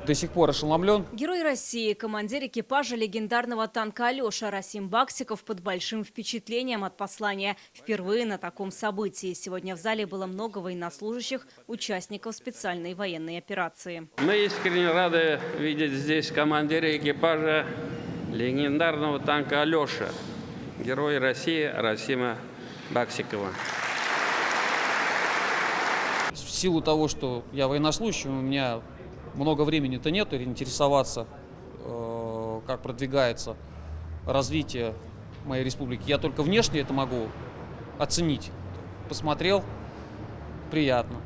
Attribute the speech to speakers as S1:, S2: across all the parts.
S1: До сих пор ошеломлен.
S2: Герой России, командир экипажа легендарного танка «Алеша» Расим Баксиков под большим впечатлением от послания. Впервые на таком событии. Сегодня в зале было много военнослужащих, участников специальной военной операции.
S3: Мы искренне рады видеть здесь командира экипажа легендарного танка «Алеша», герой России Расима Баксикова.
S1: В силу того, что я военнослужащий, у меня много времени-то нет интересоваться, как продвигается развитие моей республики. Я только внешне это могу оценить. Посмотрел, приятно.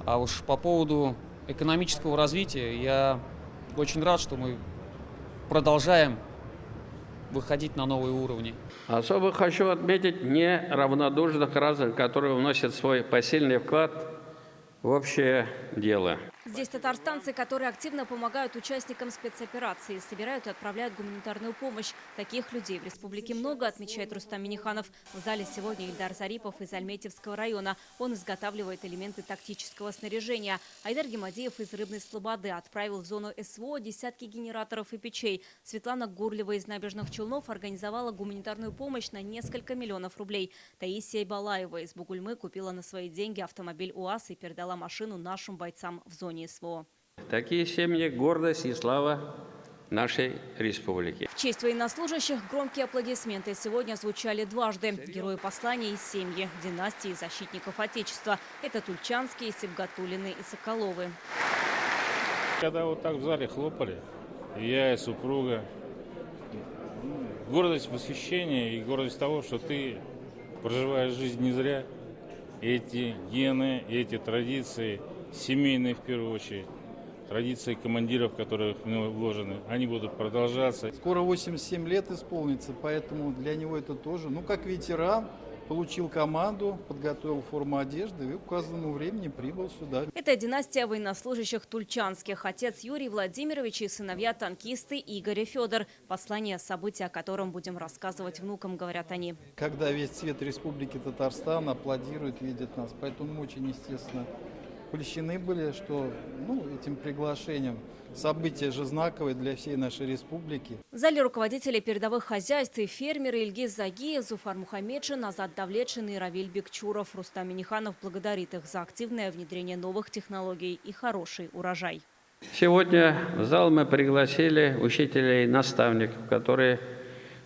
S1: А уж по поводу экономического развития я очень рад, что мы продолжаем выходить на новые уровни.
S3: Особо хочу отметить неравнодушных граждан, которые вносят свой посильный вклад в общее дело.
S2: Здесь татарстанцы, которые активно помогают участникам спецоперации, собирают и отправляют гуманитарную помощь. Таких людей в республике много, отмечает Рустам Миниханов. В зале сегодня Ильдар Зарипов из Альметьевского района. Он изготавливает элементы тактического снаряжения. Айдар Гемадиев из Рыбной Слободы отправил в зону СВО десятки генераторов и печей. Светлана Гурлева из Набережных Челнов организовала гуманитарную помощь на несколько миллионов рублей. Таисия Балаева из Бугульмы купила на свои деньги автомобиль УАЗ и передала машину нашим бойцам в зоне СВО.
S3: Такие семьи – гордость и слава нашей республики.
S2: В честь военнослужащих громкие аплодисменты сегодня звучали дважды. Герои послания и семьи, династии защитников Отечества. Это Тульчанские, Сибгатуллины и Соколовы.
S4: Когда вот так в зале хлопали, я и супруга, гордость, восхищение и гордость того, что ты проживаешь жизнь не зря. Эти гены, эти традиции, семейные в первую очередь, традиции командиров, которые в него вложены, они будут продолжаться.
S5: Скоро 87 лет исполнится, поэтому для него это тоже, как ветеран, получил команду, подготовил форму одежды и в указанному времени прибыл сюда.
S2: Это династия военнослужащих тульчанских. Отец Юрий Владимирович и сыновья танкисты Игорь и Федор. Послание, события, о котором будем рассказывать внукам, говорят они.
S5: Когда весь цвет Республики Татарстан аплодирует, видит нас, поэтому мы очень, естественно, польщены были, что этим приглашением событие же знаковое для всей нашей республики.
S2: В зале руководители передовых хозяйств и фермеры Ильгиз Загиев, Зуфар Мухаммедшин, Азат Давлетшин и Равиль Бекчуров. Рустам Миниханов благодарит их за активное внедрение новых технологий и хороший урожай.
S3: Сегодня в зал мы пригласили учителей и наставников, которые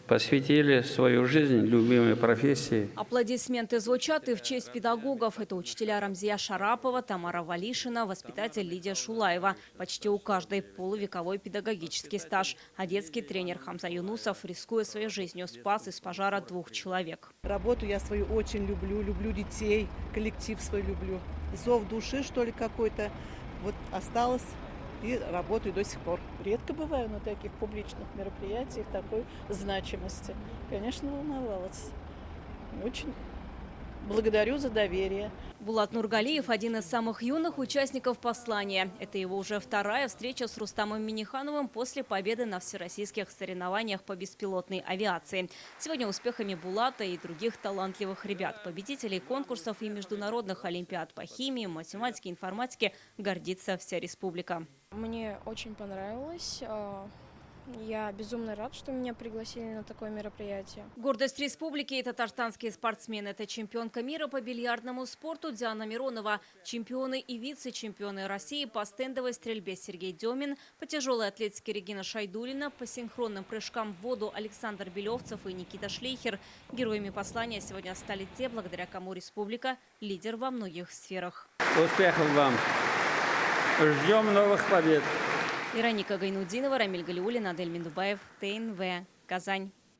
S3: посвятили свою жизнь любимой профессии.
S2: Аплодисменты звучат и в честь педагогов. Это учителя Рамзия Шарапова, Тамара Валишина, воспитатель Лидия Шулаева. Почти у каждой полувековой педагогический стаж. А детский тренер Хамза Юнусов, рискуя своей жизнью, спас из пожара 2 человек.
S6: Работу я свою очень люблю детей, коллектив свой люблю. Зов души, что ли, какой-то. Вот осталось. И работаю до сих пор. Редко бываю на таких публичных мероприятиях такой значимости. Конечно, волновалась. Очень благодарю за доверие.
S2: Булат Нургалиев – один из самых юных участников послания. Это его уже 2-я встреча с Рустамом Минихановым после победы на всероссийских соревнованиях по беспилотной авиации. Сегодня успехами Булата и других талантливых ребят, победителей конкурсов и международных олимпиад по химии, математике, информатике гордится вся республика.
S7: Мне очень понравилось. Я безумно рад, что меня пригласили на такое мероприятие.
S2: Гордость республики и татарстанские спортсмены. Это чемпионка мира по бильярдному спорту Диана Миронова, чемпионы и вице-чемпионы России по стендовой стрельбе Сергей Демин, по тяжелой атлетике Регина Шайдулина, по синхронным прыжкам в воду Александр Белевцев и Никита Шлейхер. Героями послания сегодня стали те, благодаря кому республика – лидер во многих сферах.
S3: Успехов вам! Ждем новых побед!
S2: Вероника Гайнудинова, Рамиль Галиуллин, Адель Миндубаев, ТНВ, Казань.